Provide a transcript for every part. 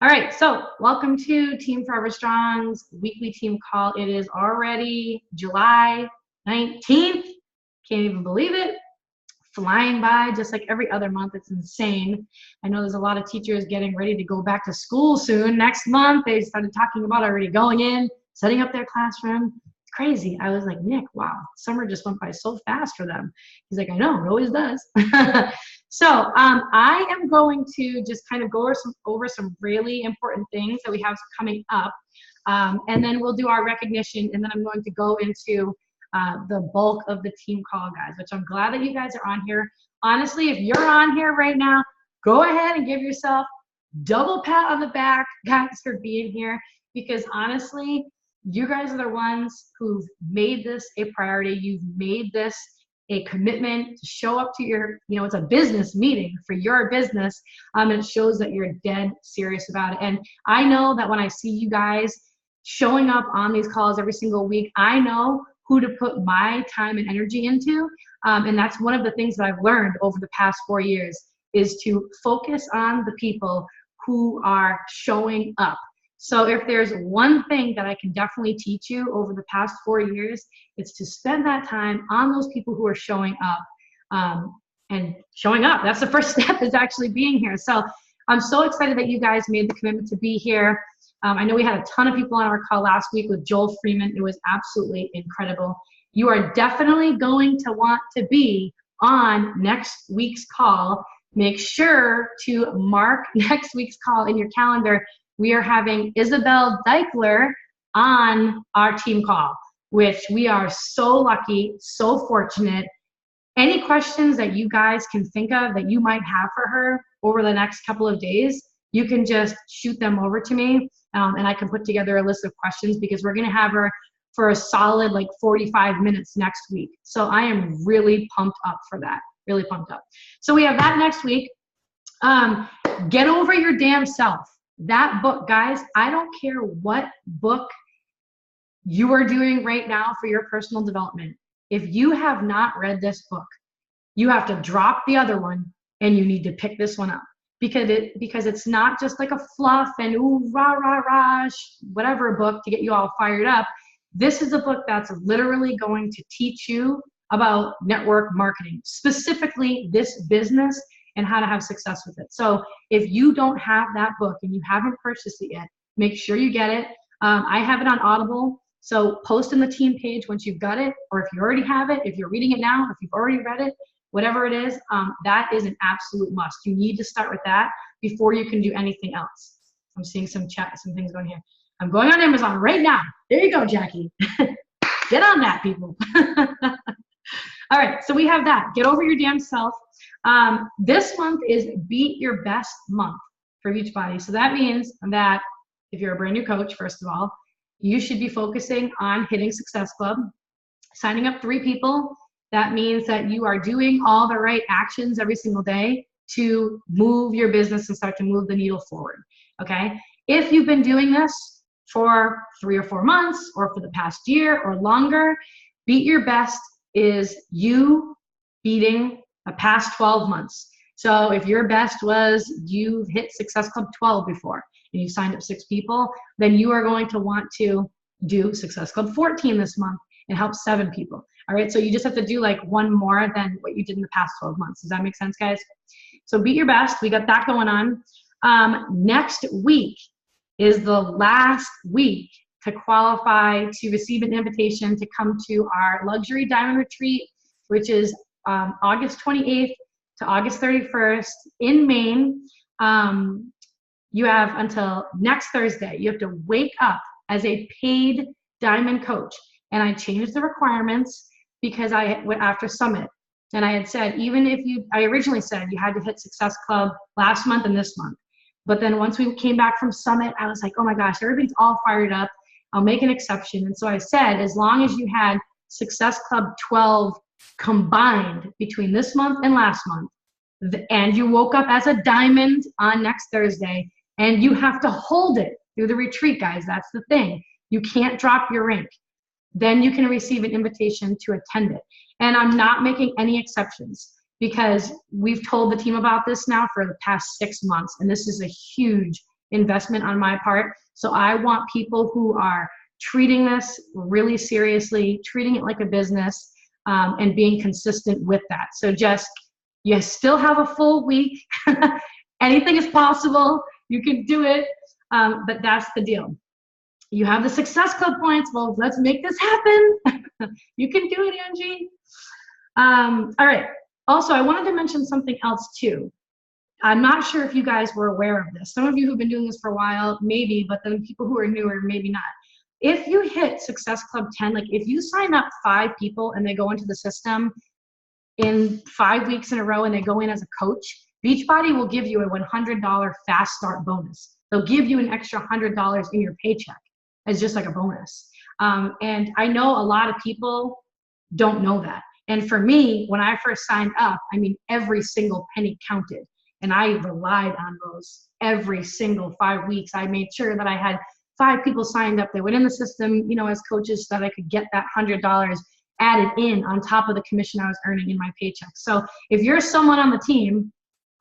All right, so welcome to Team Forever Strong's weekly team call. It is already July 19th. Can't even believe it. Flying by just like every other month. It's insane. I know there's a lot of teachers getting ready to go back to school soon. Next month, they started talking about already going in, setting up their classroom. It's crazy. I was like, Nick, wow, summer just went by so fast for them. He's like, I know, it always does. So I am going to just kind of go over some really important things that we have coming up. And then we'll do our recognition, and then I'm going to go into the bulk of the team call, guys, which I'm glad that you guys are on here. Honestly, if you're on here right now, go ahead and give yourself double pat on the back, guys, for being here, because honestly, you guys are the ones who've made this a priority. You've made this a commitment to show up to your, it's a business meeting for your business. And it shows that you're dead serious about it. And I know that when I see you guys showing up on these calls every single week, I know who to put my time and energy into. And that's one of the things that I've learned over the past 4 years is to focus on the people who are showing up. So if there's one thing that I can definitely teach you over the past 4 years, it's to spend that time on those people who are showing up. And showing up, that's the first step, is actually being here. So I'm so excited that you guys made the commitment to be here. I know we had a ton of people on our call last week with Joel Freeman. It was absolutely incredible. You are definitely going to want to be on next week's call. Make sure to mark next week's call in your calendar. We are having Isabel Deichler on our team call, which we are so lucky, so fortunate. Any questions that you guys can think of that you might have for her over the next couple of days, you can just shoot them over to me, and I can put together a list of questions, because we're going to have her for a solid 45 minutes next week. So I am really pumped up for that, really pumped up. So we have that next week. Get Over Your Damn Self. That book, guys, I don't care what book you are doing right now for your personal development. If you have not read this book, you have to drop the other one and you need to pick this one up, because it's not just like a fluff and ooh, rah, rah, rah, whatever book to get you all fired up. This is a book that's literally going to teach you about network marketing, specifically this business, and how to have success with it. So if you don't have that book and you haven't purchased it yet, make sure you get it. I have it on Audible. So post in the team page once you've got it, or if you already have it, if you're reading it now, if you've already read it, whatever it is, that is an absolute must. You need to start with that before you can do anything else. I'm seeing some things going here. I'm going on Amazon right now. There you go, Jackie. Get on that, people. All right, so we have that. Get Over Your Damn Self. This month is Beat Your Best month for Beachbody. So that means that if you're a brand new coach, first of all, you should be focusing on hitting Success Club, signing up 3 people. That means that you are doing all the right actions every single day to move your business and start to move the needle forward, okay? If you've been doing this for 3 or 4 months or for the past year or longer, Beat Your Best is you beating a past 12 months. So if your best was you've hit Success Club 12 before and you signed up 6 people, then you are going to want to do Success Club 14 this month and help 7 people. All right, so you just have to do one more than what you did in the past 12 months. Does that make sense, guys? So Beat Your Best, we got that going on. Next week is the last week to qualify to receive an invitation to come to our Luxury Diamond Retreat, which is August 28th to August 31st in Maine. You have until next Thursday. You have to wake up as a paid diamond coach. And I changed the requirements because I went after Summit. And I had said, I originally said you had to hit Success Club last month and this month. But then once we came back from Summit, I was like, oh my gosh, everything's all fired up. I'll make an exception. And so I said, as long as you had Success Club 12 combined between this month and last month, and you woke up as a diamond on next Thursday, and you have to hold it through the retreat, guys. That's the thing. You can't drop your rank. Then you can receive an invitation to attend it. And I'm not making any exceptions, because we've told the team about this now for the past 6 months, and this is a huge investment on my part. So I want people who are treating this really seriously, treating it like a business, and being consistent with that. So just, you still have a full week. Anything is possible. You can do it. But that's the deal. You have the Success Club points. Well, let's make this happen. You can do it, Angie. All right. Also, I wanted to mention something else too. I'm not sure if you guys were aware of this. Some of you who've been doing this for a while, maybe, but then people who are newer, maybe not. If you hit Success Club 10, like if you sign up 5 people and they go into the system in 5 weeks in a row and they go in as a coach, Beachbody will give you a $100 fast start bonus. They'll give you an extra $100 in your paycheck as just like a bonus. And I know a lot of people don't know that. And for me, when I first signed up, I mean, every single penny counted. And I relied on those every single 5 weeks. I made sure that I had 5 people signed up. They went in the system, you know, as coaches, so that I could get that $100 added in on top of the commission I was earning in my paycheck. So if you're someone on the team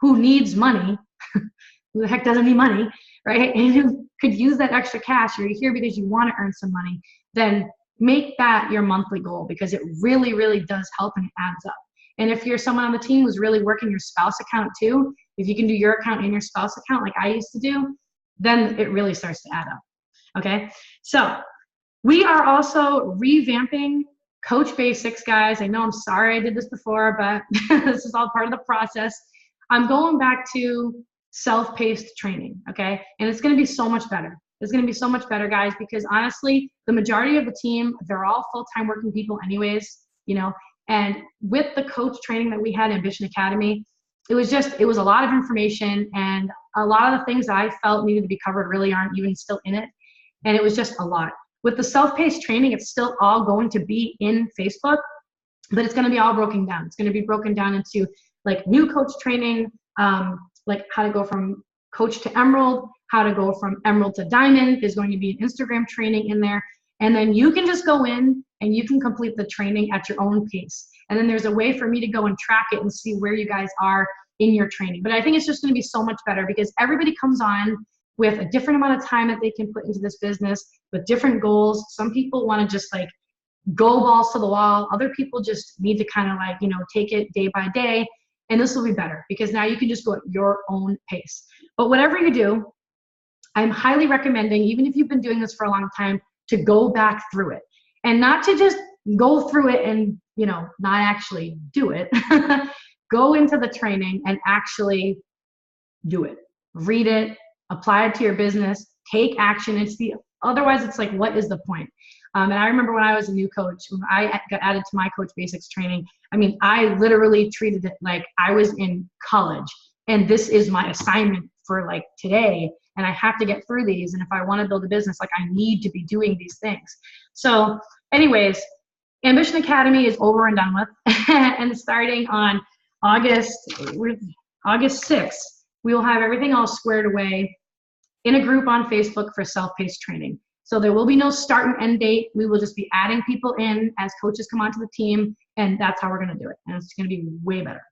who needs money, who the heck doesn't need money, right? And who could use that extra cash, or you're here because you want to earn some money, then make that your monthly goal, because it really, really does help and it adds up. And if you're someone on the team who's really working your spouse account too, if you can do your account and your spouse account like I used to do, then it really starts to add up. Okay, so we are also revamping Coach Basics, guys. I know I'm sorry I did this before, but this is all part of the process. I'm going back to self-paced training, okay? And it's gonna be so much better. It's gonna be so much better, guys, because honestly, the majority of the team, they're all full-time working people anyways, you know? And with the coach training that we had at Ambition Academy, it was a lot of information, and a lot of the things that I felt needed to be covered really aren't even still in it. And it was just a lot. With the self-paced training, it's still all going to be in Facebook, but it's going to be all broken down. It's going to be broken down into like new coach training, like how to go from coach to emerald, how to go from emerald to diamond. There's going to be an Instagram training in there. And then you can just go in and you can complete the training at your own pace. And then there's a way for me to go and track it and see where you guys are in your training. But I think it's just going to be so much better, because everybody comes on with a different amount of time that they can put into this business, with different goals. Some people want to just like go balls to the wall. Other people just need to kind of like, you know, take it day by day. And this will be better, because now you can just go at your own pace. But whatever you do, I'm highly recommending, even if you've been doing this for a long time, to go back through it, and not to just go through it and, you know, not actually do it. Go into the training and actually do it. Read it, apply it to your business, take action. Otherwise it's like, what is the point? And I remember when I was a new coach, when I got added to my Coach Basics training, I mean, I literally treated it like I was in college, and this is my assignment for like today, and I have to get through these. And if I want to build a business, like I need to be doing these things. So anyways, Ambition Academy is over and done with. And starting on August 6th, we will have everything all squared away in a group on Facebook for self-paced training. So there will be no start and end date. We will just be adding people in as coaches come onto the team, and that's how we're going to do it. And it's going to be way better.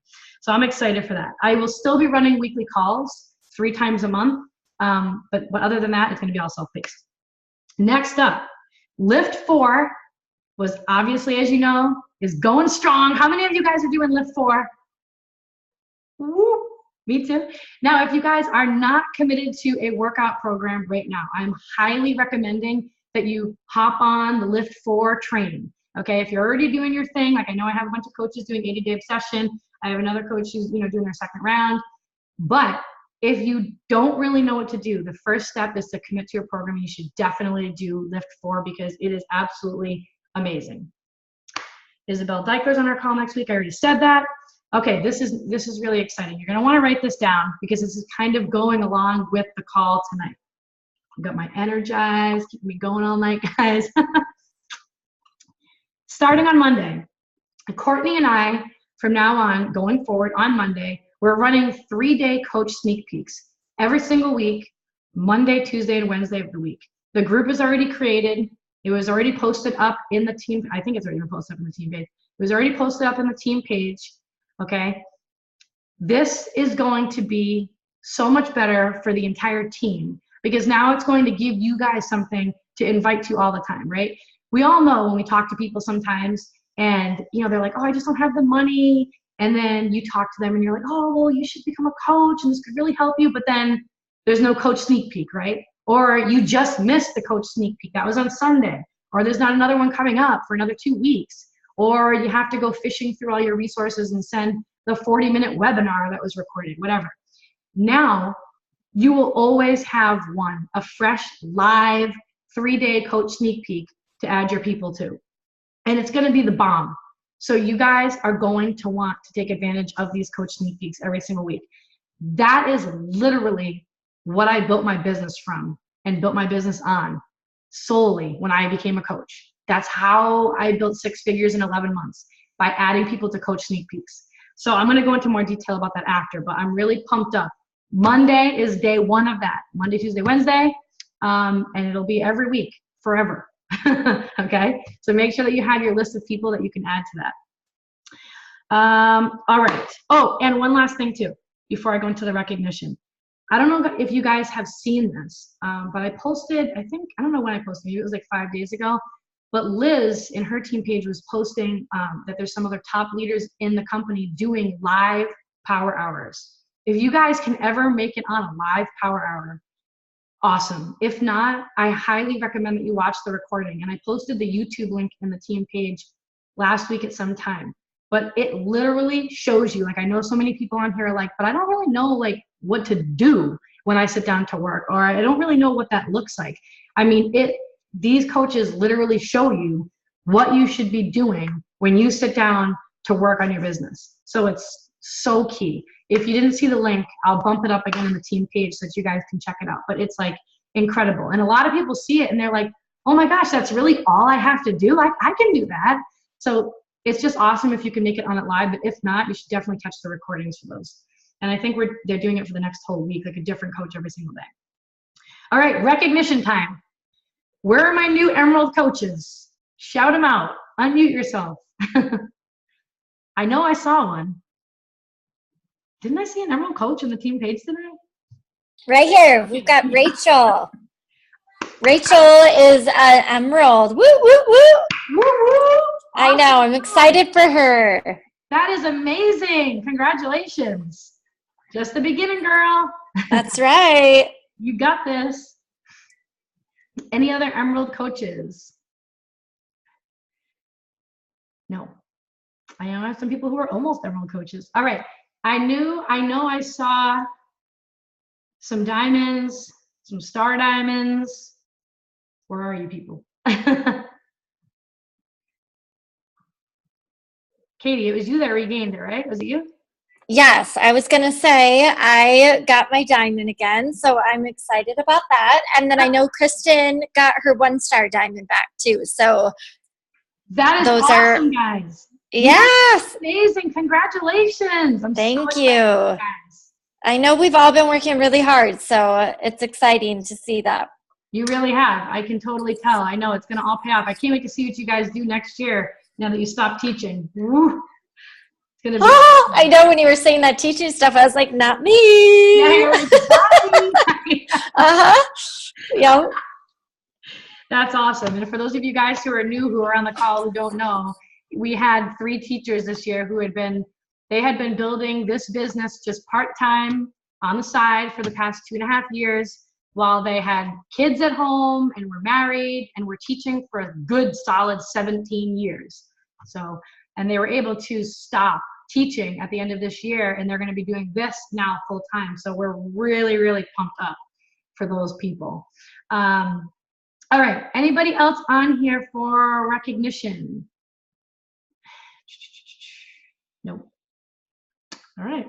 So I'm excited for that. I will still be running weekly calls 3 times a month. But other than that, it's going to be all self-paced. Next up, Lift 4 was obviously, as you know, is going strong. How many of you guys are doing Lift 4? Woo. Me too. Now, if you guys are not committed to a workout program right now, I'm highly recommending that you hop on the Lift 4 training. Okay, if you're already doing your thing, like I know I have a bunch of coaches doing 80-day obsession. I have another coach who's, you know, doing their second round. But if you don't really know what to do, the first step is to commit to your program. You should definitely do Lift 4, because it is absolutely amazing. Isabel Dykler's on our call next week. I already said that. Okay, this is really exciting. You're gonna wanna write this down, because this is kind of going along with the call tonight. I've got my Energize, keep me going all night, guys. Starting on Monday, Courtney and I, from now on, going forward on Monday, we're running 3-day coach sneak peeks every single week, Monday, Tuesday, and Wednesday of the week. The group is already created. It was already posted up in the team. I think it's already been posted up in the team page. It was already posted up in the team page. Okay, this is going to be so much better for the entire team. because now it's going to give you guys something to invite to all the time, right? We all know when we talk to people sometimes and, you know, they're like, oh, I just don't have the money. And then you talk to them and you're like, oh, well, you should become a coach and this could really help you. But then there's no coach sneak peek, right? Or you just missed the coach sneak peek. That was on Sunday. Or there's not another one coming up for another 2 weeks. Or you have to go fishing through all your resources and send the 40-minute webinar that was recorded, whatever. Now, you will always have one, a fresh, live, 3-day coach sneak peek to add your people to. And it's going to be the bomb. So you guys are going to want to take advantage of these coach sneak peeks every single week. That is literally what I built my business from and built my business on solely when I became a coach. That's how I built 6 figures in 11 months, by adding people to coach sneak peeks. So I'm going to go into more detail about that after, but I'm really pumped up. Monday is day 1 of that. Monday, Tuesday, Wednesday, and it'll be every week forever. Okay, so make sure that you have your list of people that you can add to that. All right. Oh, and one last thing too, before I go into the recognition. I don't know if you guys have seen this, but I posted, I don't know when I posted, maybe it was like 5 days ago, but Liz in her team page was posting that there's some other top leaders in the company doing live power hours. If you guys can ever make it on a live power hour, awesome. If not, I highly recommend that you watch the recording. And I posted the YouTube link in the team page last week at some time. But it literally shows you, like, I know so many people on here are like, but I don't really know like what to do when I sit down to work, or I don't really know what that looks like. I mean, these coaches literally show you what you should be doing when you sit down to work on your business. So it's so key. If you didn't see the link, I'll bump it up again in the team page so that you guys can check it out. But it's like incredible. And a lot of people see it and they're like, oh my gosh, that's really all I have to do? I can do that. So it's just awesome if you can make it on it live. But if not, you should definitely catch the recordings for those. And I think they're doing it for the next whole week, like a different coach every single day. All right, recognition time. Where are my new Emerald coaches? Shout them out. Unmute yourself. I know I saw one. Didn't I see an Emerald coach on the team page today? Right here, we've got Rachel. Rachel is an Emerald. Woo, woo, woo. Woo, woo. I know, I'm excited for her. That is amazing. Congratulations. Just the beginning, girl. That's right. You got this. Any other Emerald coaches? No. I know I have some people who are almost Emerald coaches. All right. I know I saw some diamonds, some star diamonds. Where are you people? Katie, it was you that regained it, right? Was it you? Yes, I was going to say I got my diamond again, so I'm excited about that. And then I know Kristen got her 1-star diamond back too. So that is awesome, guys. Yes. Amazing. Congratulations. Thank you. I know we've all been working really hard, so it's exciting to see that. You really have. I can totally tell. I know it's going to all pay off. I can't wait to see what you guys do next year now that you stop teaching. Woo. It's gonna be awesome. I know when you were saying that teaching stuff, I was like, not me. Yeah, you're like, uh-huh. Yeah. That's awesome. And for those of you guys who are new, who are on the call, who don't know, we had 3 teachers this year who had been building this business just part-time on the side for the past 2.5 years while they had kids at home and were married and were teaching for a good solid 17 years. So, and they were able to stop teaching at the end of this year, and they're going to be doing this now full time. So we're really, really pumped up for those people. All right. Anybody else on here for recognition? Nope. All right.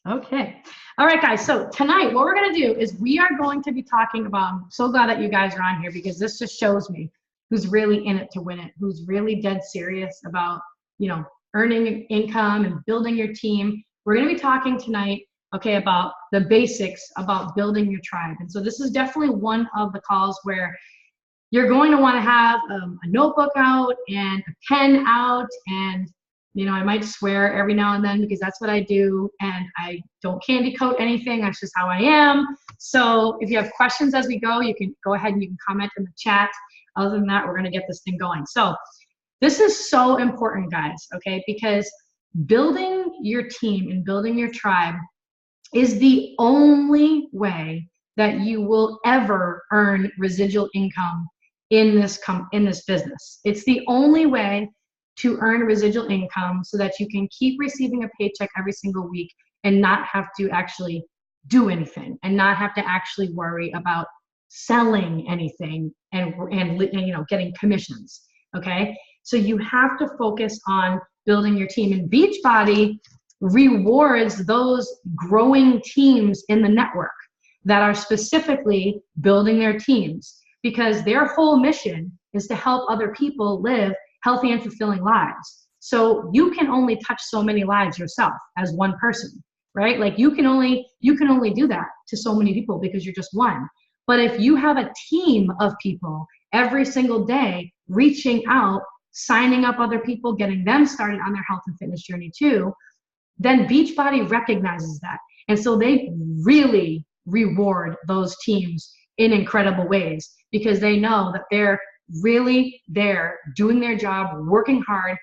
Okay. All right, guys. So tonight, what we're going to do is we are going to be talking about, I'm so glad that you guys are on here because this just shows me who's really in it to win it, who's really dead serious about, you know, earning income and building your team. We're going to be talking tonight, okay, about the basics about building your tribe. And so this is definitely one of the calls where you're going to want to have a notebook out and a pen out and, I might swear every now and then because that's what I do, and I don't candy coat anything. That's just how I am. So if you have questions as we go, you can go ahead and you can comment in the chat. Other than that, we're going to get this thing going. So this is so important, guys, okay? Because building your team and building your tribe is the only way that you will ever earn residual income in this business. It's the only way to earn residual income so that you can keep receiving a paycheck every single week and not have to actually do anything and not have to actually worry about selling anything and getting commissions. Okay, so you have to focus on building your team, and Beachbody rewards those growing teams in the network that are specifically building their teams, because their whole mission is to help other people live healthy and fulfilling lives. So you can only touch so many lives yourself as one person, right? Like you can only do that to so many people because you're just one. But if you have a team of people every single day reaching out, signing up other people, getting them started on their health and fitness journey too, then Beachbody recognizes that. And so they really reward those teams in incredible ways because they know that they're really there doing their job, working hard,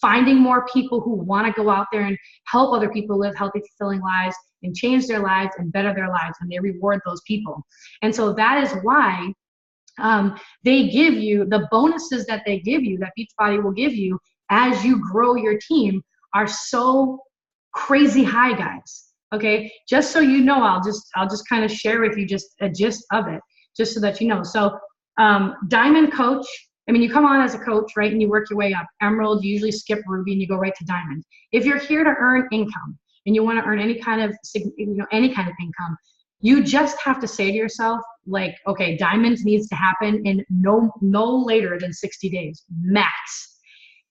finding more people who want to go out there and help other people live healthy, fulfilling lives and change their lives and better their lives, and they reward those people. And so that is why they give you the bonuses that they give you, that Beachbody will give you as you grow your team, are so crazy high, guys. Okay, just so you know, I'll just kind of share with you just a gist of it, just so that you know. So Diamond Coach, I mean, you come on as a coach, right, and you work your way up. Emerald, you usually skip Ruby and you go right to Diamond. If you're here to earn income and you want to earn any kind of income, you just have to say to yourself, like, okay, Diamond needs to happen in no later than 60 days, max.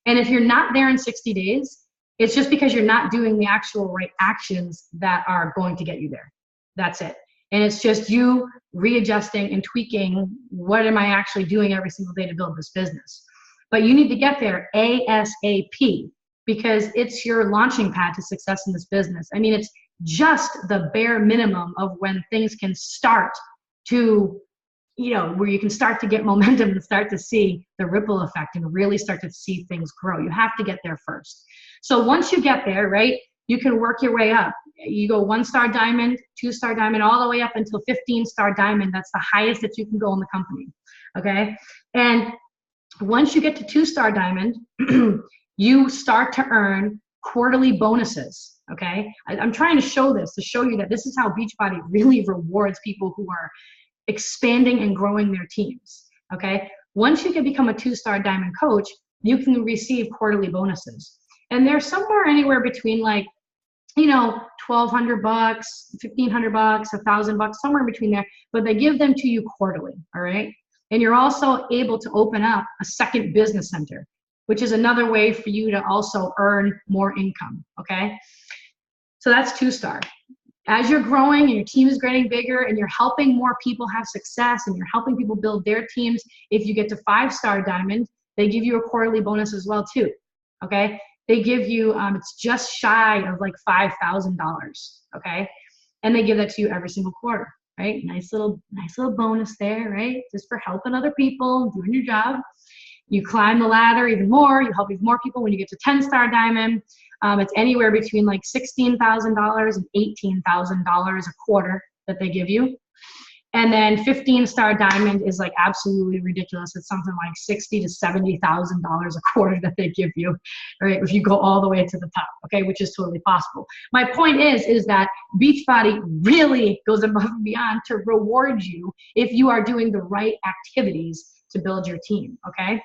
And if you're not there in 60 days, it's just because you're not doing the actual right actions that are going to get you there. That's it. And it's just you readjusting and tweaking, what am I actually doing every single day to build this business? But you need to get there ASAP, because it's your launching pad to success in this business. I mean, it's just the bare minimum of when things can start to, where you can start to get momentum and start to see the ripple effect and really start to see things grow. You have to get there first. So once you get there, right, you can work your way up. You go 1-star diamond, 2-star diamond, all the way up until 15-star diamond. That's the highest that you can go in the company. Okay. And once you get to 2-star diamond, you start to earn quarterly bonuses. Okay. I'm trying to show you that this is how Beachbody really rewards people who are expanding and growing their teams. Okay. Once you can become a 2-star diamond coach, you can receive quarterly bonuses. And they're somewhere anywhere between like, $1,200, $1,500, $1,000, somewhere in between there, but they give them to you quarterly. All right. And you're also able to open up a second business center, which is another way for you to also earn more income. Okay. So that's 2-star. As you're growing and your team is getting bigger and you're helping more people have success and you're helping people build their teams, if you get to 5-star diamond, they give you a quarterly bonus as well too. Okay. They give you, it's just shy of like $5,000. Okay. And they give that to you every single quarter, right? Nice little bonus there, right? Just for helping other people, doing your job. You climb the ladder even more. You help even more people. When you get to 10-star diamond, it's anywhere between like $16,000 and $18,000 a quarter that they give you. And then 15-star diamond is like absolutely ridiculous. It's something like $60,000 to $70,000 a quarter that they give you, right? If you go all the way to the top, okay, which is totally possible. My point is that Beachbody really goes above and beyond to reward you if you are doing the right activities to build your team, okay?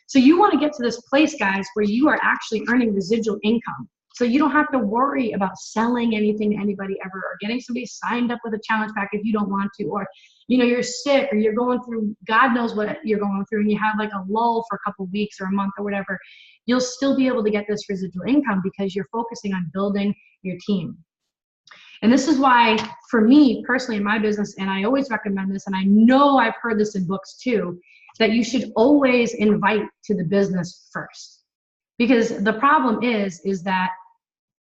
So you want to get to this place, guys, where you are actually earning residual income. So you don't have to worry about selling anything to anybody ever, or getting somebody signed up with a challenge pack if you don't want to, or you're sick, or you're going through, God knows what you're going through, and you have like a lull for a couple of weeks or a month or whatever. You'll still be able to get this residual income because you're focusing on building your team. And this is why, for me personally in my business, and I always recommend this, and I know I've heard this in books too, that you should always invite to the business first. Because the problem is that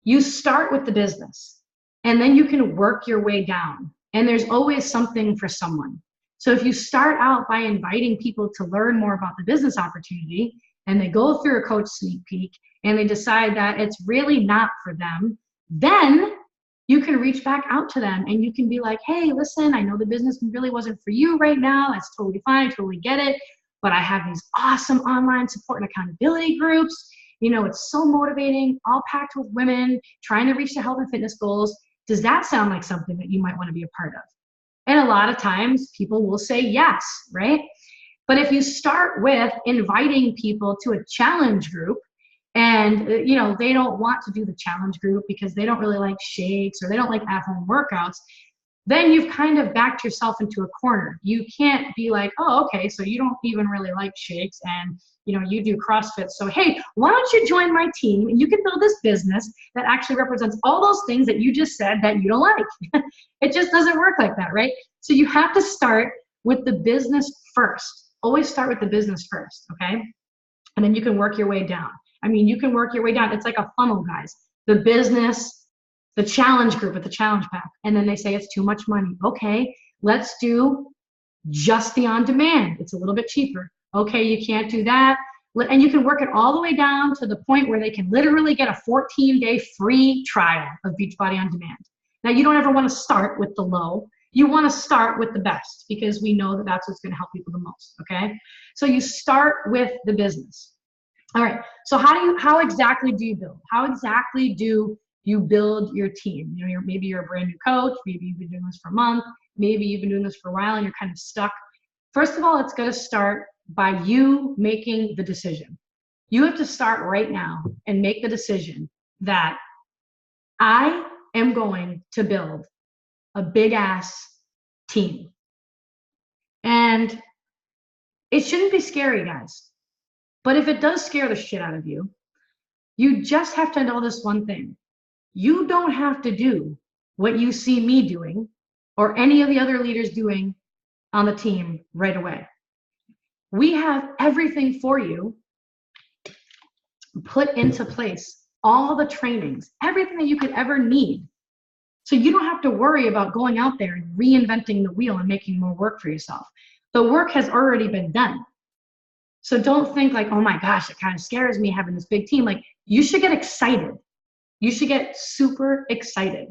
you start with the business and then you can work your way down. And there's always something for someone. So if you start out by inviting people to learn more about the business opportunity and they go through a coach sneak peek and they decide that it's really not for them, then you can reach back out to them and you can be like, hey, listen, I know the business really wasn't for you right now. That's totally fine. I totally get it. But I have these awesome online support and accountability groups. You know, it's so motivating, all packed with women trying to reach their health and fitness goals. Does that sound like something that you might want to be a part of? And a lot of times people will say yes, right? But if you start with inviting people to a challenge group and, you know, they don't want to do the challenge group because they don't really like shakes or they don't like at-home workouts, then you've kind of backed yourself into a corner. You can't be like, oh, okay, so you don't even really like shakes and, you know, you do CrossFit. So, hey, why don't you join my team and you can build this business that actually represents all those things that you just said that you don't like. It just doesn't work like that, right? So you have to start with the business first. Always start with the business first, okay? And then you can work your way down. I mean, you can work your way down. It's like a funnel, guys. The business, the challenge group with the challenge pack. And then they say it's too much money. Okay, let's do just the on-demand. It's a little bit cheaper. Okay, you can't do that. And you can work it all the way down to the point where they can literally get a 14-day free trial of Beachbody On Demand. Now, you don't ever want to start with the low. You want to start with the best because we know that that's what's going to help people the most, okay? So you start with the business. All right, so how exactly do you build? How exactly do you build your team? You know, maybe you're a brand new coach, maybe you've been doing this for a month, maybe you've been doing this for a while and you're kind of stuck. First of all, it's going to start by you making the decision. You have to start right now and make the decision that I am going to build a big ass team. And it shouldn't be scary, guys. But if it does scare the shit out of you, you just have to know this one thing. You don't have to do what you see me doing or any of the other leaders doing on the team right away. We have everything for you put into place, all the trainings, everything that you could ever need. So you don't have to worry about going out there and reinventing the wheel and making more work for yourself. The work has already been done. So don't think like, oh my gosh, it kind of scares me having this big team. Like, you should get excited. You should get super excited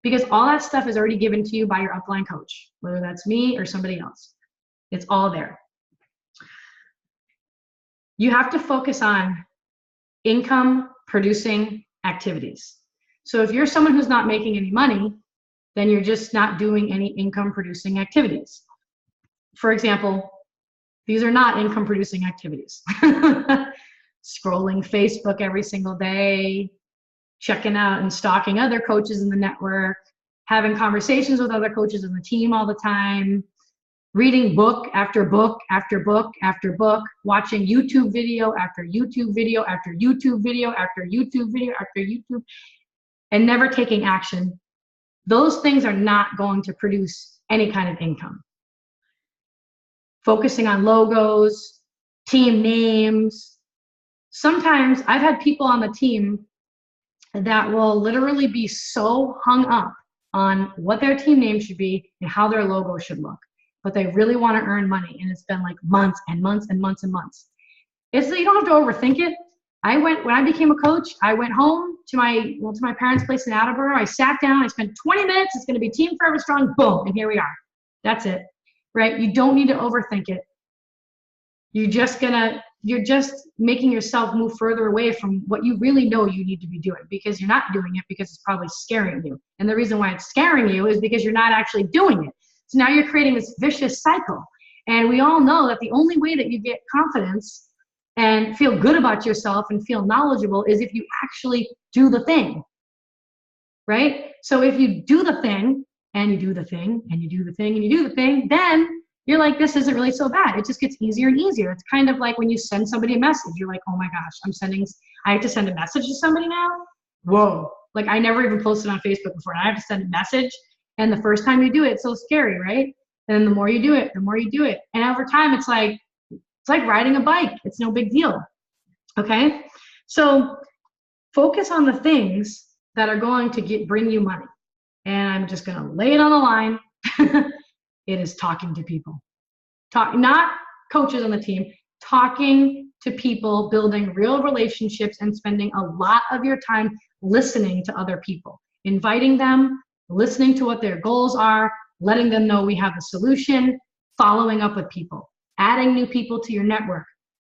because all that stuff is already given to you by your upline coach, whether that's me or somebody else. It's all there. You have to focus on income producing activities. So if you're someone who's not making any money, then you're just not doing any income producing activities. For example, these are not income producing activities. Scrolling Facebook every single day, checking out and stalking other coaches in the network, having conversations with other coaches in the team all the time, reading book after book after book after book, watching YouTube video after YouTube video after YouTube video after YouTube video after YouTube, and never taking action. Those things are not going to produce any kind of income. Focusing on logos, team names. Sometimes I've had people on the team that will literally be so hung up on what their team name should be and how their logo should look, but they really want to earn money, and it's been like months and months and months and months. It's that you don't have to overthink it. When I became a coach, I went home to my parents' place in Attleboro. I sat down, I spent 20 minutes. It's going to be Team Forever Strong. Boom, and here we are. That's it, right? You don't need to overthink it. You're just making yourself move further away from what you really know you need to be doing, because you're not doing it because it's probably scaring you. And the reason why it's scaring you is because you're not actually doing it. So now you're creating this vicious cycle. And we all know that the only way that you get confidence and feel good about yourself and feel knowledgeable is if you actually do the thing, right? So if you do the thing and you do the thing and you do the thing and you do the thing, then you're like, this isn't really so bad. It just gets easier and easier. It's kind of like when you send somebody a message, you're like, oh my gosh, I have to send a message to somebody now? Whoa. Like, I never even posted on Facebook before, and I have to send a message. And the first time you do it, it's so scary, right? And the more you do it, the more you do it. And over time, it's like riding a bike. It's no big deal. Okay? So focus on the things that are going to bring you money. And I'm just going to lay it on the line. It is talking to people. Not coaches on the team, talking to people, building real relationships, and spending a lot of your time listening to other people, inviting them, listening to what their goals are, letting them know we have a solution, following up with people, adding new people to your network,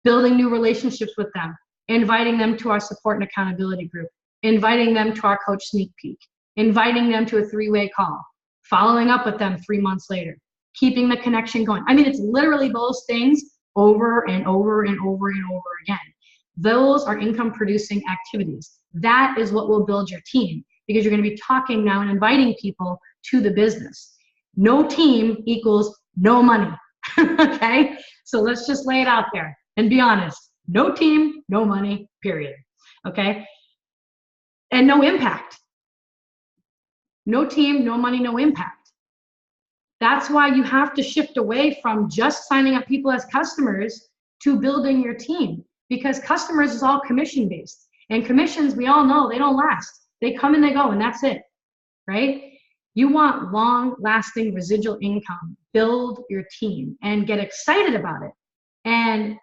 building new relationships with them, inviting them to our support and accountability group, inviting them to our coach sneak peek, inviting them to a 3-way call, following up with them 3 months later, keeping the connection going. I mean, it's literally those things over and over and over and over again. Those are income producing activities. That is what will build your team, because you're going to be talking now and inviting people to the business. No team equals no money. Okay? So let's just lay it out there and be honest. No team, no money, period. Okay? And no impact. No team, no money, no impact. That's why you have to shift away from just signing up people as customers to building your team, because customers is all commission based, and commissions, we all know, they don't last. They come and they go, and that's it, right? You want long lasting residual income. Build your team and get excited about it. And,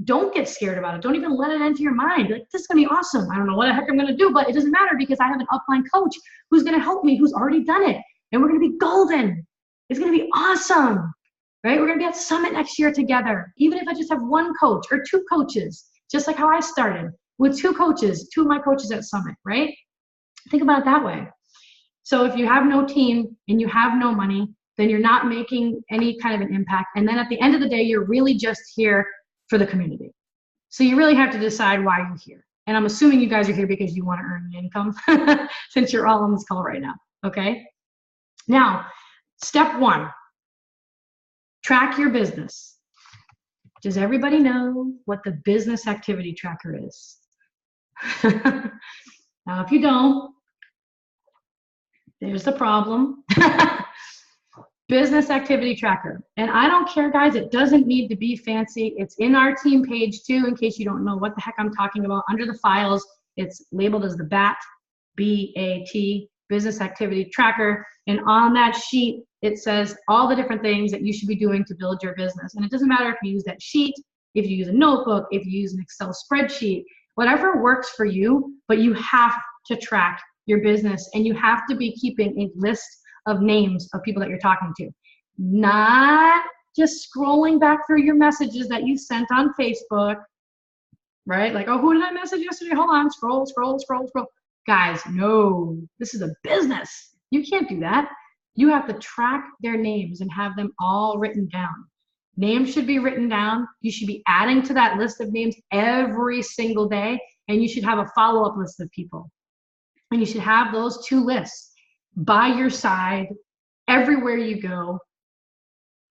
don't get scared about it. Don't even let it into your mind. Like, this is going to be awesome. I don't know what the heck I'm going to do, but it doesn't matter, because I have an upline coach who's going to help me, who's already done it. And we're going to be golden. It's going to be awesome, right? We're going to be at Summit next year together. Even if I just have one coach or 2 coaches, just like how I started with 2 coaches, 2 of my coaches at Summit, right? Think about it that way. So if you have no team and you have no money, then you're not making any kind of an impact. And then at the end of the day, you're really just here for the community. So you really have to decide why you're here. And I'm assuming you guys are here because you want to earn income since you're all on this call right now, okay? Now, step 1, track your business. Does everybody know what the business activity tracker is? Now, if you don't, there's the problem. Business activity tracker. And I don't care, guys, it doesn't need to be fancy. It's in our team page too, in case you don't know what the heck I'm talking about. Under the files, it's labeled as the BAT, B-A-T, business activity tracker. And on that sheet, it says all the different things that you should be doing to build your business. And it doesn't matter if you use that sheet, if you use a notebook, if you use an Excel spreadsheet, whatever works for you, but you have to track your business, and you have to be keeping a list of names of people that you're talking to. Not just scrolling back through your messages that you sent on Facebook, right? Like, oh, who did I message yesterday? Hold on, scroll. Guys, no, this is a business. You can't do that. You have to track their names and have them all written down. Names should be written down. You should be adding to that list of names every single day, and you should have a follow-up list of people. And you should have those 2 lists by your side everywhere you go,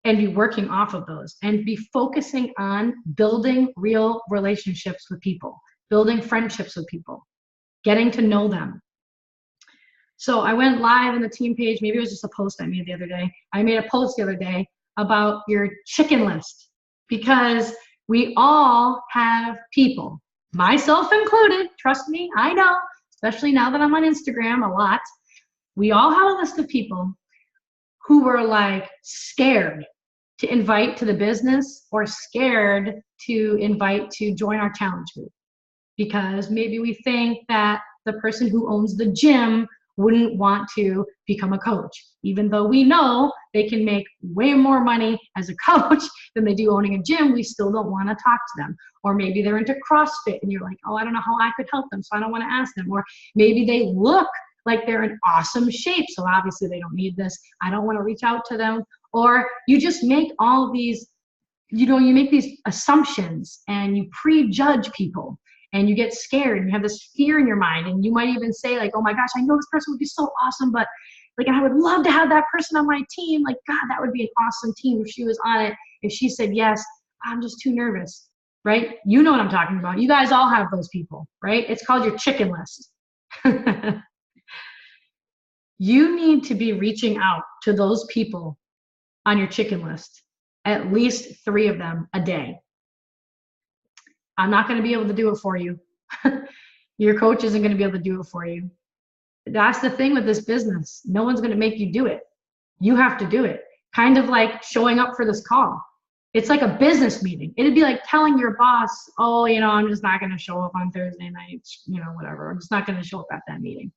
and be working off of those, and be focusing on building real relationships with people, building friendships with people, getting to know them. So I went live in the team page. Maybe it was just a post I made the other day. I made a post the other day about your chicken list, because we all have people, myself included. Trust me, I know, especially now that I'm on Instagram a lot. We all have a list of people who were like scared to invite to the business, or scared to invite to join our challenge group, because maybe we think that the person who owns the gym wouldn't want to become a coach, even though we know they can make way more money as a coach than they do owning a gym. We still don't want to talk to them. Or maybe they're into CrossFit and you're like, oh, I don't know how I could help them, so I don't want to ask them. Or maybe they look like they're in awesome shape, so obviously they don't need this, I don't want to reach out to them. Or you just make all these, you make these assumptions and you prejudge people, and you get scared and you have this fear in your mind, and you might even say like, oh my gosh, I know this person would be so awesome, but like, I would love to have that person on my team. Like, God, that would be an awesome team if she was on it. If she said yes, I'm just too nervous, right? You know what I'm talking about. You guys all have those people, right? It's called your chicken list. You need to be reaching out to those people on your chicken list, at least 3 of them a day. I'm not going to be able to do it for you. Your coach isn't going to be able to do it for you. That's the thing with this business. No one's going to make you do it. You have to do it. Kind of like showing up for this call. It's like a business meeting. It'd be like telling your boss, oh, I'm just not going to show up on Thursday night, whatever. I'm just not going to show up at that meeting,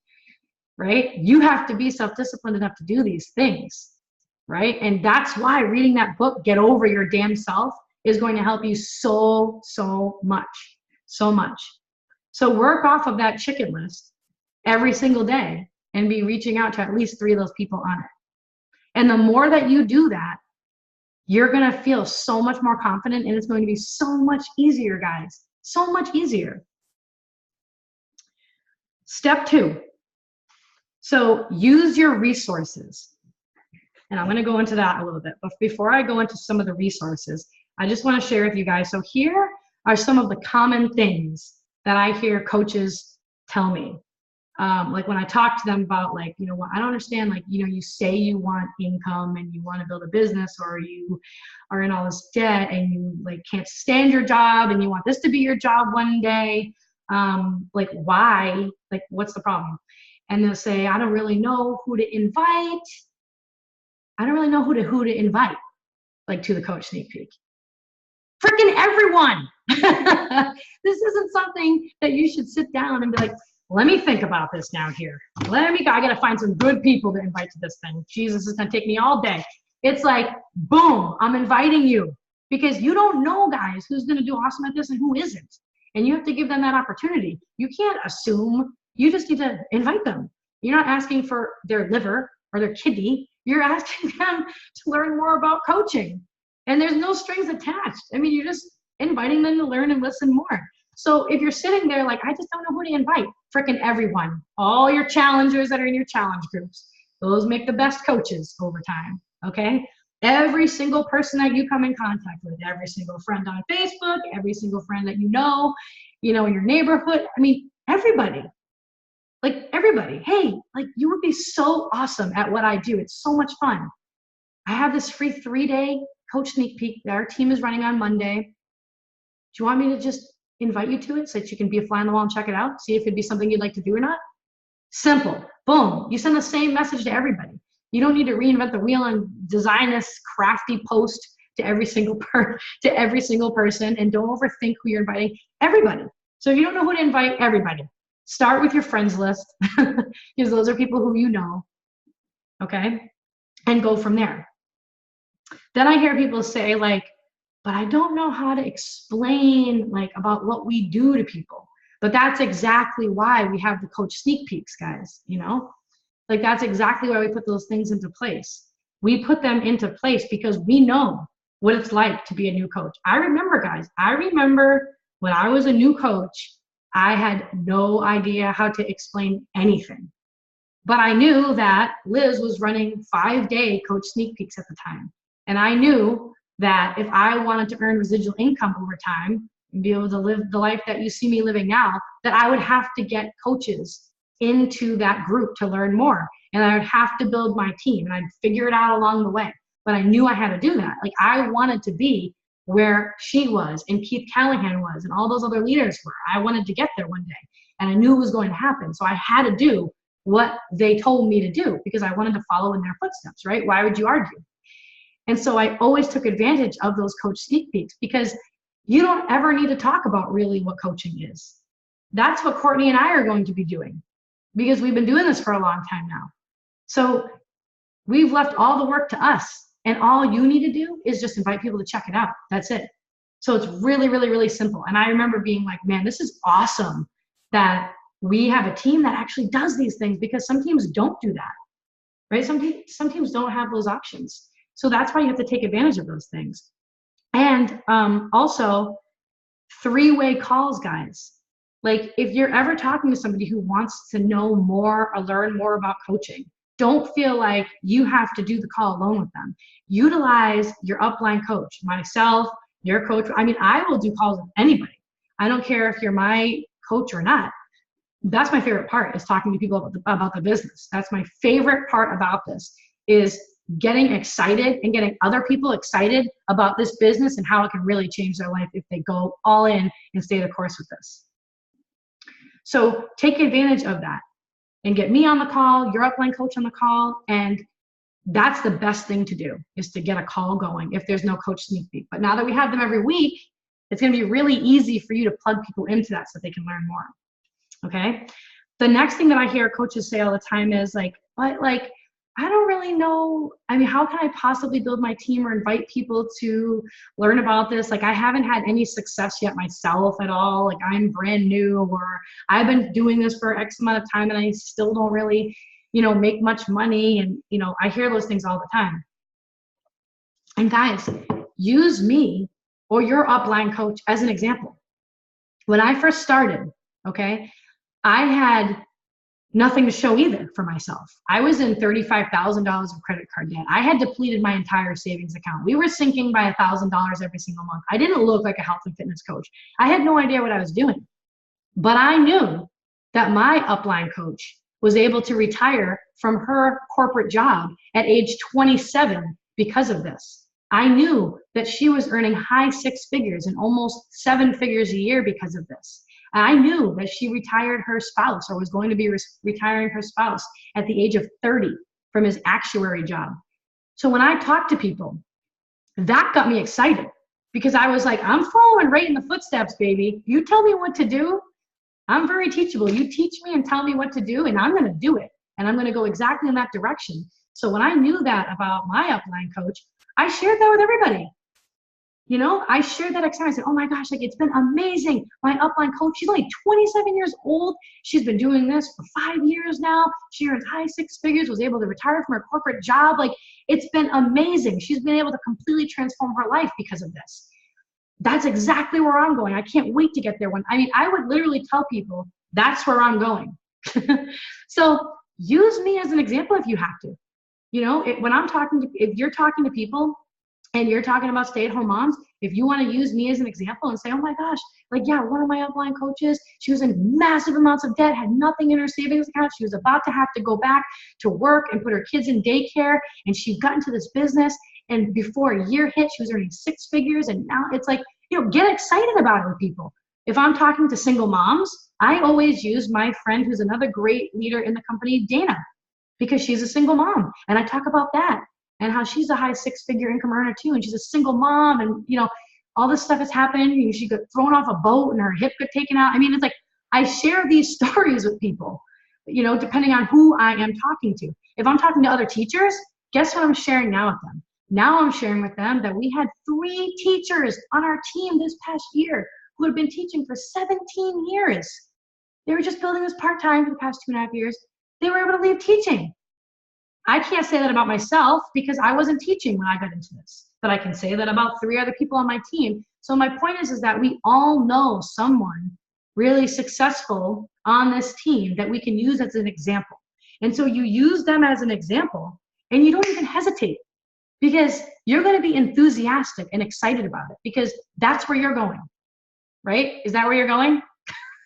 right? You have to be self-disciplined enough to do these things, right? And that's why reading that book, Get Over Your Damn Self, is going to help you so much. So work off of that chicken list every single day and be reaching out to at least 3 of those people on it. And the more that you do that, you're going to feel so much more confident, and it's going to be so much easier, guys. So much easier. Step 2. So use your resources. And I'm going to go into that a little bit. But before I go into some of the resources, I just want to share with you guys. So here are some of the common things that I hear coaches tell me. Like when I talk to them about I don't understand, you say you want income and you want to build a business, or you are in all this debt and you can't stand your job and you want this to be your job one day. Why? What's the problem? And they'll say, I don't really know who to invite. I don't really know who to invite, to the Coach Sneak Peek. Freaking everyone. This isn't something that you should sit down and be like, let me think about this now here. I got to find some good people to invite to this thing. Jesus, it's going to take me all day. It's like, boom, I'm inviting you, because you don't know, guys, who's going to do awesome at this and who isn't. And you have to give them that opportunity. You can't assume. You just need to invite them. You're not asking for their liver or their kidney. You're asking them to learn more about coaching. And there's no strings attached. You're just inviting them to learn and listen more. So if you're sitting there I just don't know who to invite, freaking everyone, all your challengers that are in your challenge groups, those make the best coaches over time, okay? Every single person that you come in contact with, every single friend on Facebook, every single friend that in your neighborhood, everybody. Everybody, hey, you would be so awesome at what I do. It's so much fun. I have this free 3-day Coach Sneak Peek that our team is running on Monday. Do you want me to just invite you to it so that you can be a fly on the wall and check it out? See if it'd be something you'd like to do or not? Simple. Boom. You send the same message to everybody. You don't need to reinvent the wheel and design this crafty post to every single person, and don't overthink who you're inviting. Everybody. So if you don't know who to invite, everybody. Start with your friends list, because those are people who you know, okay? And go from there. Then I hear people say but I don't know how to explain about what we do to people. But that's exactly why we have the Coach Sneak Peeks, guys, that's exactly why we put those things into place. We put them into place because we know what it's like to be a new coach. I remember, guys, when I was a new coach, I had no idea how to explain anything. But I knew that Liz was running 5-day Coach Sneak Peeks at the time. And I knew that if I wanted to earn residual income over time and be able to live the life that you see me living now, that I would have to get coaches into that group to learn more. And I would have to build my team, and I'd figure it out along the way. But I knew I had to do that. I wanted to be where she was and Keith Callahan was and all those other leaders were. I wanted to get there one day, and I knew it was going to happen. So I had to do what they told me to do because I wanted to follow in their footsteps, right? Why would you argue? And so I always took advantage of those Coach Sneak Peeks, because you don't ever need to talk about really what coaching is. That's what Courtney and I are going to be doing, because we've been doing this for a long time now. So we've left all the work to us, and all you need to do is just invite people to check it out. That's it. So it's really, really, really simple. And I remember being like, man, this is awesome that we have a team that actually does these things, because some teams don't do that, right? Some teams don't have those options. So that's why you have to take advantage of those things. And also 3-way calls, guys. If you're ever talking to somebody who wants to know more or learn more about coaching, don't feel like you have to do the call alone with them. Utilize your upline coach, myself, your coach. I will do calls with anybody. I don't care if you're my coach or not. That's my favorite part, is talking to people about the business. That's my favorite part about this, is getting excited and getting other people excited about this business and how it can really change their life if they go all in and stay the course with this. So take advantage of that and get me on the call, your upline coach on the call. And that's the best thing to do, is to get a call going if there's no coach sneak peek. But now that we have them every week, it's going to be really easy for you to plug people into that so they can learn more. Okay. The next thing that I hear coaches say all the time is like, but like, I don't really know. I mean, how can I possibly build my team or invite people to learn about this? Like, I haven't had any success yet myself at all. Like, I'm brand new, or I've been doing this for X amount of time and I still don't really, make much money. And, I hear those things all the time. And guys, use me or your upline coach as an example. When I first started, okay, I had nothing to show either for myself. I was in $35,000 of credit card debt. I had depleted my entire savings account. We were sinking by $1,000 every single month. I didn't look like a health and fitness coach. I had no idea what I was doing. But I knew that my upline coach was able to retire from her corporate job at age 27 because of this. I knew that she was earning high six figures and almost seven figures a year because of this. I knew that she retired her spouse, or was going to be retiring her spouse at the age of 30 from his actuary job. So when I talk to people, that got me excited, because I was like, I'm following right in the footsteps, baby. You tell me what to do. I'm very teachable. You teach me and tell me what to do, and I'm going to do it. And I'm going to go exactly in that direction. So when I knew that about my upline coach, I shared that with everybody. I shared that excitement. I said, oh my gosh, like, it's been amazing. My upline coach, she's only 27 years old. She's been doing this for 5 years now. She earns high six figures, was able to retire from her corporate job. Like, it's been amazing. She's been able to completely transform her life because of this. That's exactly where I'm going. I can't wait to get there. I would literally tell people that's where I'm going. So use me as an example if you have to. If you're talking to people and you're talking about stay-at-home moms, if you want to use me as an example and say, oh my gosh, like, yeah, one of my upline coaches, she was in massive amounts of debt, had nothing in her savings account. She was about to have to go back to work and put her kids in daycare. And she got into this business. And before a year hit, she was earning six figures. And now it's like, get excited about it with people. If I'm talking to single moms, I always use my friend who's another great leader in the company, Dana, because she's a single mom. And I talk about that and how she's a high six-figure income earner too. And she's a single mom, and all this stuff has happened. She got thrown off a boat and her hip got taken out. I mean, it's like, I share these stories with people, depending on who I am talking to. If I'm talking to other teachers, guess what I'm sharing now with them? Now I'm sharing with them that we had 3 teachers on our team this past year who had been teaching for 17 years. They were just building this part-time for the past 2.5 years. They were able to leave teaching. I can't say that about myself because I wasn't teaching when I got into this, but I can say that about 3 other people on my team. So my point is that we all know someone really successful on this team that we can use as an example. And so you use them as an example and you don't even hesitate, because you're going to be enthusiastic and excited about it, because that's where you're going, right? Is that where you're going?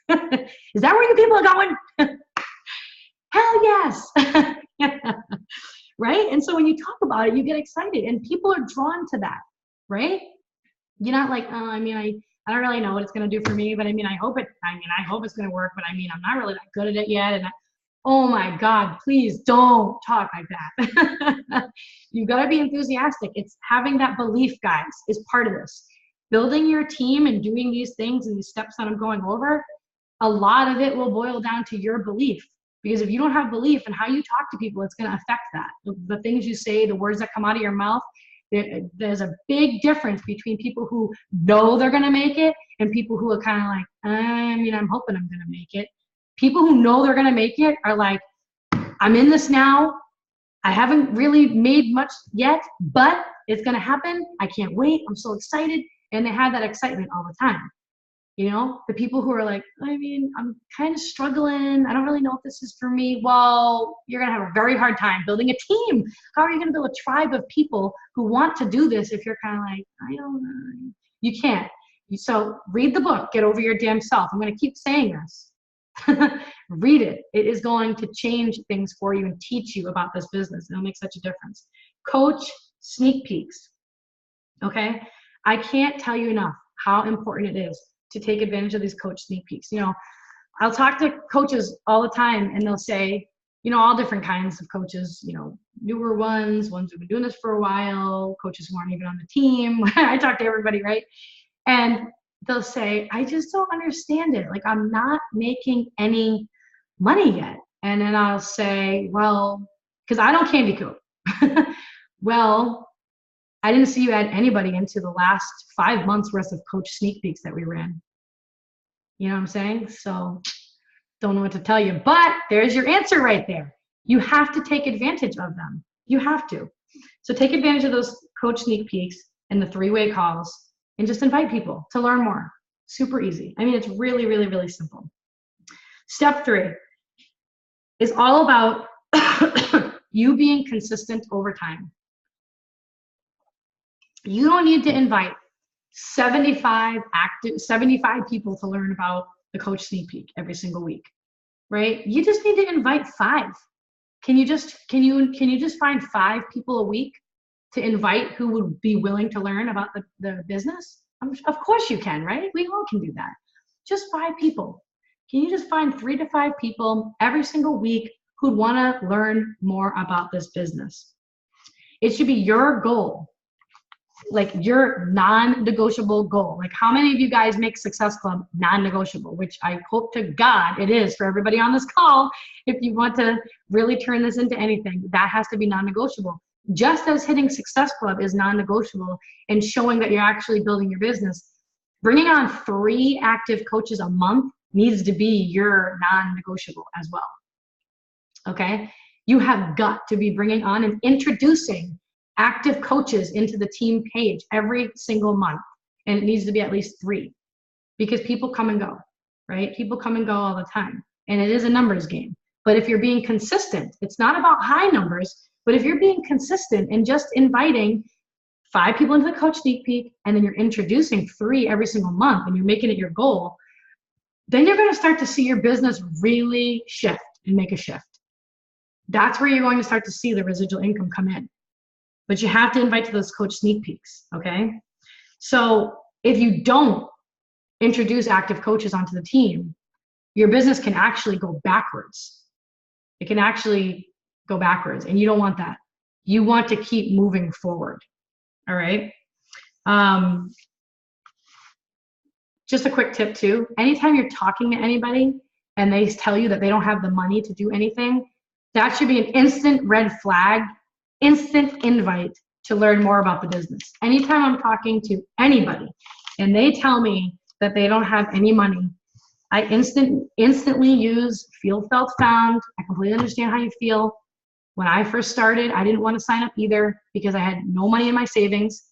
Is that where you people are going? Hell yes. Right? And so when you talk about it, you get excited and people are drawn to that, right? You're not like, oh, I don't really know what it's going to do for me, but I hope it's going to work, but I'm not really that good at it yet. And oh my God, please don't talk like that. You got to be enthusiastic. It's having that belief, guys, is part of this. Building your team and doing these things and these steps that I'm going over, a lot of it will boil down to your belief. Because if you don't have belief in how you talk to people, it's going to affect that. The things you say, the words that come out of your mouth, there's a big difference between people who know they're going to make it and people who are kind of like, I'm hoping I'm going to make it. People who know they're going to make it are like, I'm in this now. I haven't really made much yet, but it's going to happen. I can't wait. I'm so excited. And they have that excitement all the time. The people who are like, I'm kind of struggling. I don't really know if this is for me. Well, you're going to have a very hard time building a team. How are you going to build a tribe of people who want to do this if you're kind of like, I don't know? You can't. So read the book, Get Over Your Damn Self. I'm going to keep saying this. Read it. It is going to change things for you and teach you about this business. It'll make such a difference. Coach sneak peeks. Okay? I can't tell you enough how important it is to take advantage of these coach sneak peeks. I'll talk to coaches all the time and they'll say, all different kinds of coaches, newer ones who've been doing this for a while, coaches who aren't even on the team. I talk to everybody, right? And they'll say, I just don't understand it. Like, I'm not making any money yet. And then I'll say, well, because I don't candy coat. Well, I didn't see you add anybody into the last 5 months worth of coach sneak peeks that we ran. You know what I'm saying? So don't know what to tell you, but there's your answer right there. You have to take advantage of them. You have to. So take advantage of those coach sneak peeks and the 3-way calls and just invite people to learn more. Super easy. I mean, it's really, really, really simple. Step 3 is all about you being consistent over time. You don't need to invite 75 people to learn about the coach sneak peek every single week, right? You just need to invite 5. Can you just find 5 people a week to invite who would be willing to learn about the business? Of course you can, right? We all can do that. Just 5 people. Can you just find 3 to 5 people every single week who'd want to learn more about this business? It should be your goal. Like your non-negotiable goal. Like, how many of you guys make Success Club non-negotiable, which I hope to God it is for everybody on this call. If you want to really turn this into anything, that has to be non-negotiable. Just as hitting Success Club is non-negotiable and showing that you're actually building your business, bringing on 3 active coaches a month needs to be your non-negotiable as well. Okay? You have got to be bringing on and introducing active coaches into the team page every single month. And it needs to be at least 3 because people come and go, right? People come and go all the time. And it is a numbers game. But if you're being consistent, it's not about high numbers, but if you're being consistent and just inviting 5 people into the coach sneak peek, and then you're introducing 3 every single month and you're making it your goal, then you're going to start to see your business really shift and make a shift. That's where you're going to start to see the residual income come in. But you have to invite to those coach sneak peeks, okay? So if you don't introduce active coaches onto the team, your business can actually go backwards. It can actually go backwards, and you don't want that. You want to keep moving forward, all right? Just a quick tip too. Anytime you're talking to anybody and they tell you that they don't have the money to do anything, that should be an instant red flag, instant invite to learn more about the business. Anytime I'm talking to anybody and they tell me that they don't have any money, I instantly use feel, felt, found. I completely understand how you feel. When I first started, I didn't want to sign up either because I had no money in my savings,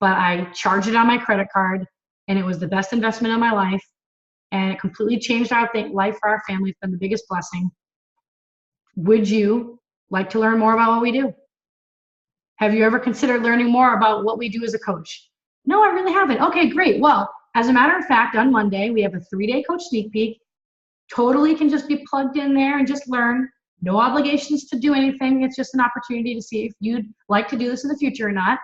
but I charged it on my credit card and it was the best investment of my life. And it completely changed our life for our family. It's been the biggest blessing. Would you like to learn more about what we do? Have you ever considered learning more about what we do as a coach? No, I really haven't. Okay, great. Well, as a matter of fact, on Monday, we have a 3-day coach sneak peek. Totally can just be plugged in there and just learn. No obligations to do anything. It's just an opportunity to see if you'd like to do this in the future or not.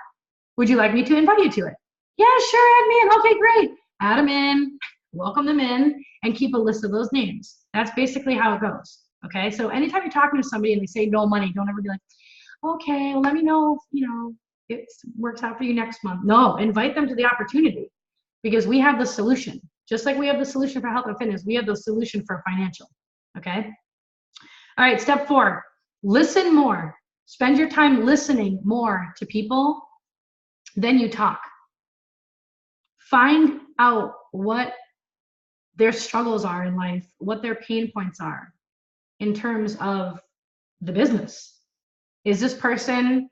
Would you like me to invite you to it? Yeah, sure, add me in. Okay, great. Add them in, welcome them in, and keep a list of those names. That's basically how it goes. Okay, so anytime you're talking to somebody and they say no money, don't ever be like, okay, well, let me know if, it works out for you next month. No, invite them to the opportunity because we have the solution. Just like we have the solution for health and fitness, we have the solution for financial. Okay? All right, step 4, listen more. Spend your time listening more to people than you talk. Find out what their struggles are in life, what their pain points are in terms of the business. Is this person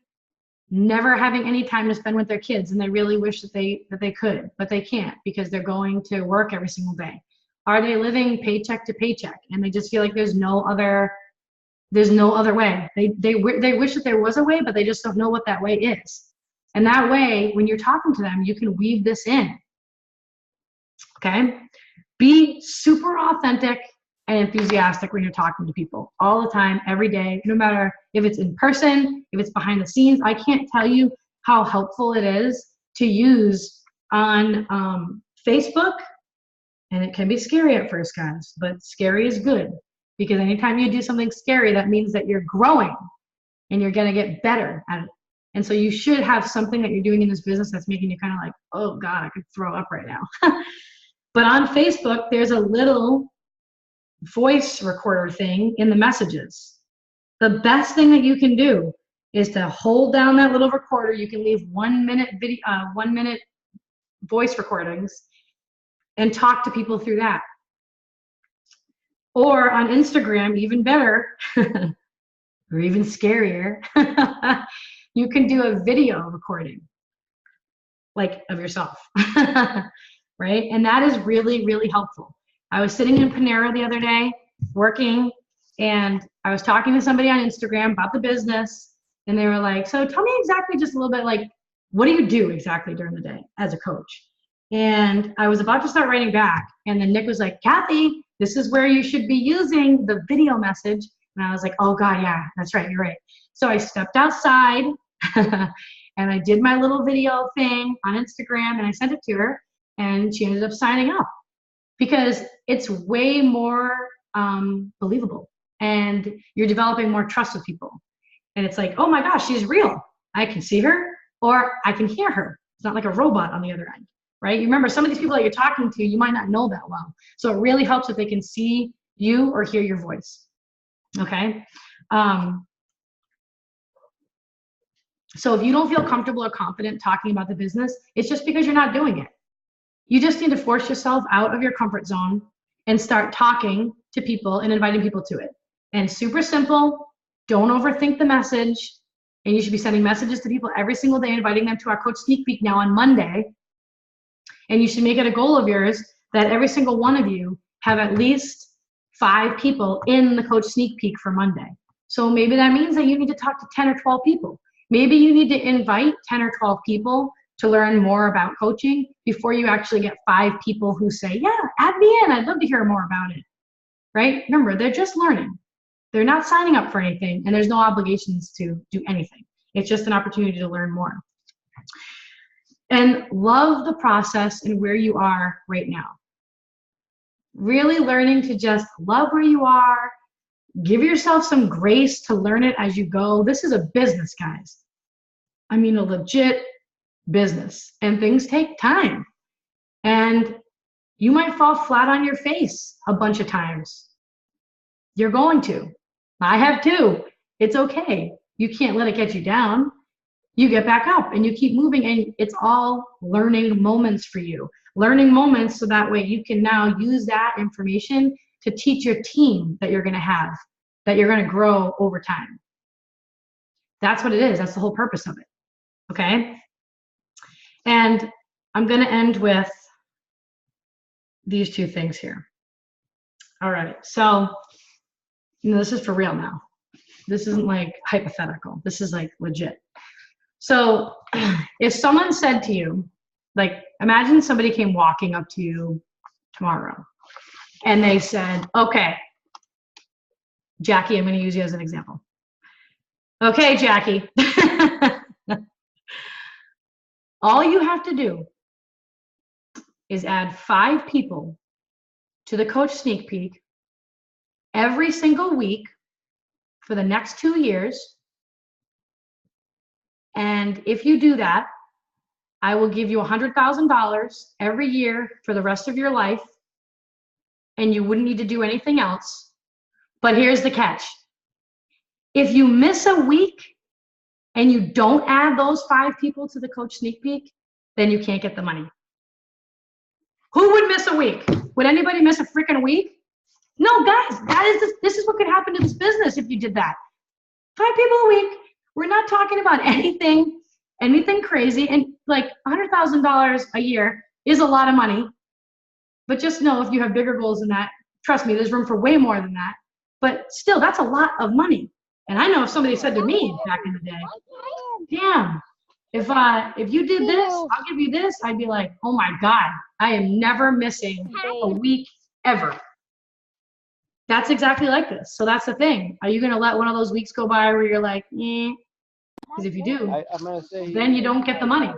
never having any time to spend with their kids and they really wish that they could, but they can't because they're going to work every single day? Are they living paycheck to paycheck and they just feel like there's no other way? They wish that there was a way, but they just don't know what that way is. And that way, when you're talking to them, you can weave this in. Okay? Be super authentic and enthusiastic when you're talking to people all the time, every day, no matter if it's in person, if it's behind the scenes. I can't tell you how helpful it is to use on Facebook And it can be scary at first, guys, but scary is good, because anytime you do something scary, that means that you're growing and you're going to get better at it. And so you should have something that you're doing in this business that's making you kind of like, oh God, I could throw up right now. But on Facebook, there's a little voice recorder thing in the messages. The best thing that you can do is to hold down that little recorder. You can leave 1 minute video, 1 minute voice recordings, and talk to people through that. Or on Instagram, even better, or even scarier, you can do a video recording, like of yourself, right? And that is really, really helpful. I was sitting in Panera the other day working, and I was talking to somebody on Instagram about the business, and they were like, so tell me exactly just a little bit, like, what do you do exactly during the day as a coach? And I was about to start writing back, and then Nick was like, Kathy, this is where you should be using the video message. And I was like, oh God, yeah, that's right, you're right. So I stepped outside and I did my little video thing on Instagram, and I sent it to her, and she ended up signing up, because it's way more believable, and you're developing more trust with people. And it's like, oh my gosh, she's real. I can see her, or I can hear her. It's not like a robot on the other end, right? You remember, some of these people that you're talking to, you might not know that well. So it really helps if they can see you or hear your voice, okay? So if you don't feel comfortable or confident talking about the business, it's just because you're not doing it. You just need to force yourself out of your comfort zone and start talking to people and inviting people to it. And super simple, don't overthink the message. And you should be sending messages to people every single day, inviting them to our Coach Sneak Peek now on Monday. And you should make it a goal of yours that every single one of you have at least 5 people in the Coach Sneak Peek for Monday. So maybe that means that you need to talk to 10 or 12 people. Maybe you need to invite 10 or 12 people to learn more about coaching before you actually get 5 people who say, yeah, add me in, I'd love to hear more about it, right? Remember, they're just learning. They're not signing up for anything, and there's no obligations to do anything. It's just an opportunity to learn more. And love the process and where you are right now. Really learning to just love where you are. Give yourself some grace to learn it as you go. This is a business, guys. I mean, a legit business, and things take time. And you might fall flat on your face a bunch of times. You're going to. I have too. It's okay. You can't let it get you down. You get back up and you keep moving, and it's all learning moments for you. Learning moments so that way you can now use that information to teach your team that you're going to have, that you're going to grow over time. That's what it is. That's the whole purpose of it. Okay? And I'm going to end with these 2 things here. All right. So, this is for real now. This isn't like hypothetical. This is like legit. So if someone said to you, like, imagine somebody came walking up to you tomorrow and they said, okay, Jackie, I'm going to use you as an example. Okay, Jackie, all you have to do is add 5 people to the Coach Sneak Peek every single week for the next 2 years. And if you do that, I will give you $100,000 every year for the rest of your life, and you wouldn't need to do anything else. But here's the catch. If you miss a week and you don't add those 5 people to the Coach Sneak Peek, then you can't get the money. Who would miss a week? Would anybody miss a freaking week? No, guys, this is what could happen to this business if you did that. 5 people a week. We're not talking about anything crazy. And like $100,000 a year is a lot of money. But just know, if you have bigger goals than that, trust me, there's room for way more than that. But still, that's a lot of money. And I know if somebody said to me back in the day, damn, if you did this, I'll give you this, I'd be like, oh my God, I am never missing a week ever. That's exactly like this. So that's the thing. Are you going to let one of those weeks go by where you're like, eh? Because if you do, I'm gonna say then you don't get the money.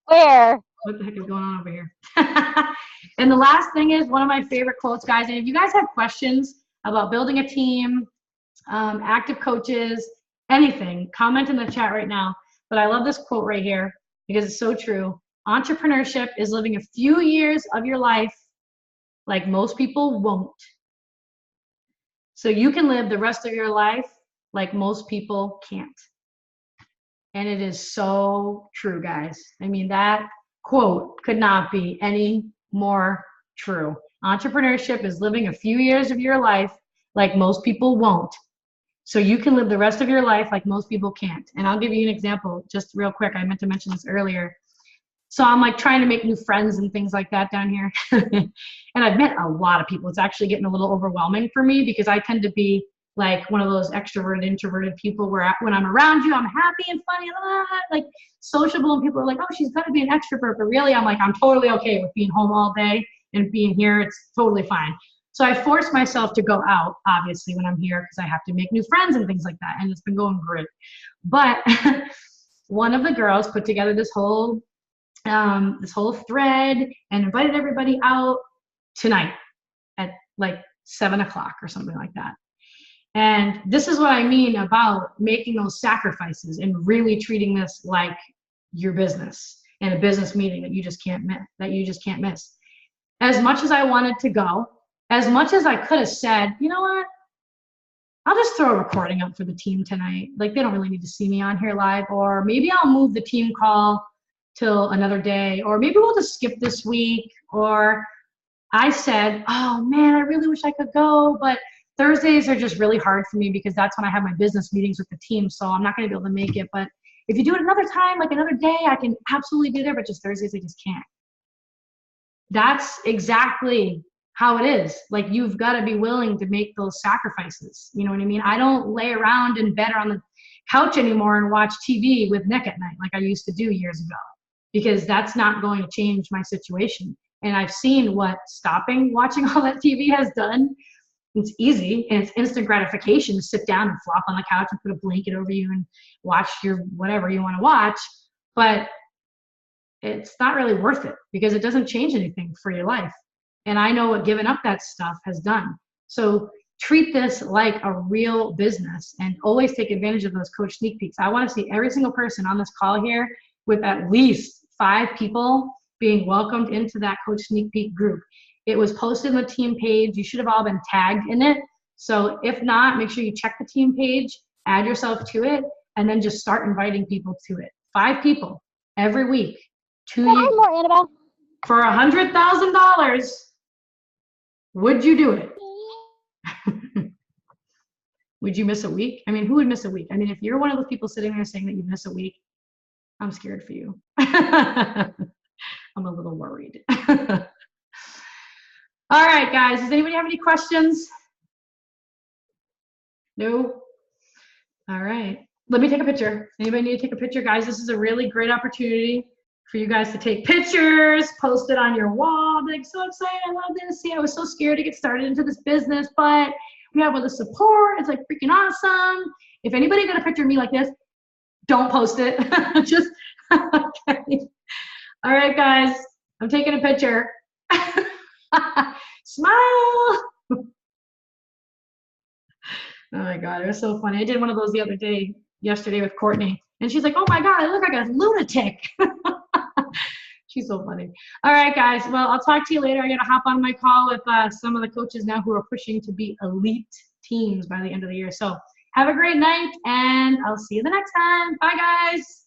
Where? what the heck is going on over here? And the last thing is one of my favorite quotes, guys. And if you guys have questions about building a team, active coaches, anything, comment in the chat right now. But I love this quote right here because it's so true. Entrepreneurship is living a few years of your life like most people won't. So you can live the rest of your life like most people can't. And it is so true, guys. I mean, that quote could not be any more true. Entrepreneurship is living a few years of your life like most people won't. So you can live the rest of your life like most people can't. And I'll give you an example just real quick. I meant to mention this earlier. So I'm like trying to make new friends and things like that down here. And I've met a lot of people. It's actually getting a little overwhelming for me because I tend to be like one of those extroverted, introverted people where when I'm around you, I'm happy and funny, like sociable, and people are like, oh, she's got to be an extrovert. But really, I'm like, I'm totally okay with being home all day and being here. It's totally fine. So I force myself to go out, obviously, when I'm here because I have to make new friends and things like that. And it's been going great. But one of the girls put together this whole thread and invited everybody out tonight at like 7 o'clock or something like that. And this is what I mean about making those sacrifices and really treating this like your business and a business meeting that you just can't miss. As much as I wanted to go, as much as I could have said, you know what, I'll just throw a recording up for the team tonight. Like, they don't really need to see me on here live, or maybe I'll move the team call till another day, or maybe we'll just skip this week. Or I said, oh man, I really wish I could go, but Thursdays are just really hard for me because that's when I have my business meetings with the team, so I'm not gonna be able to make it. But if you do it another time, like another day, I can absolutely be there, but just Thursdays I just can't. That's exactly how it is. Like, you've got to be willing to make those sacrifices. You know what I mean? I don't lay around in bed or on the couch anymore and watch TV with Nick at night like I used to do years ago, because that's not going to change my situation. And I've seen what stopping watching all that TV has done. It's easy and it's instant gratification to sit down and flop on the couch and put a blanket over you and watch your whatever you want to watch. But it's not really worth it because it doesn't change anything for your life. And I know what giving up that stuff has done. So treat this like a real business and always take advantage of those coach sneak peeks. I want to see every single person on this call here with at least 5 people being welcomed into that coach sneak peek group. It was posted on the team page. You should have all been tagged in it. So if not, make sure you check the team page, add yourself to it, and then just start inviting people to it. 5 people every week. 2 years. More, Annabelle. For $100,000, would you do it? Would you miss a week? I mean, who would miss a week? I mean, if you're one of those people sitting there saying that you miss a week, I'm scared for you. I'm a little worried. All right, guys, does anybody have any questions? No? All right, let me take a picture. Anybody need to take a picture? Guys, this is a really great opportunity for you guys to take pictures, post it on your wall. Be like, so excited, I love this. See, I was so scared to get started into this business, but we have all the support. It's like freaking awesome. If anybody got a picture of me like this, don't post it. Just, okay. All right, guys, I'm taking a picture. Smile. Oh my God, it was so funny. I did one of those the other day, yesterday with Courtney, and she's like, oh my God, I look like a lunatic. She's so funny. All right, guys. Well, I'll talk to you later. I got to hop on my call with some of the coaches now who are pushing to be elite teams by the end of the year. So have a great night, and I'll see you the next time. Bye, guys.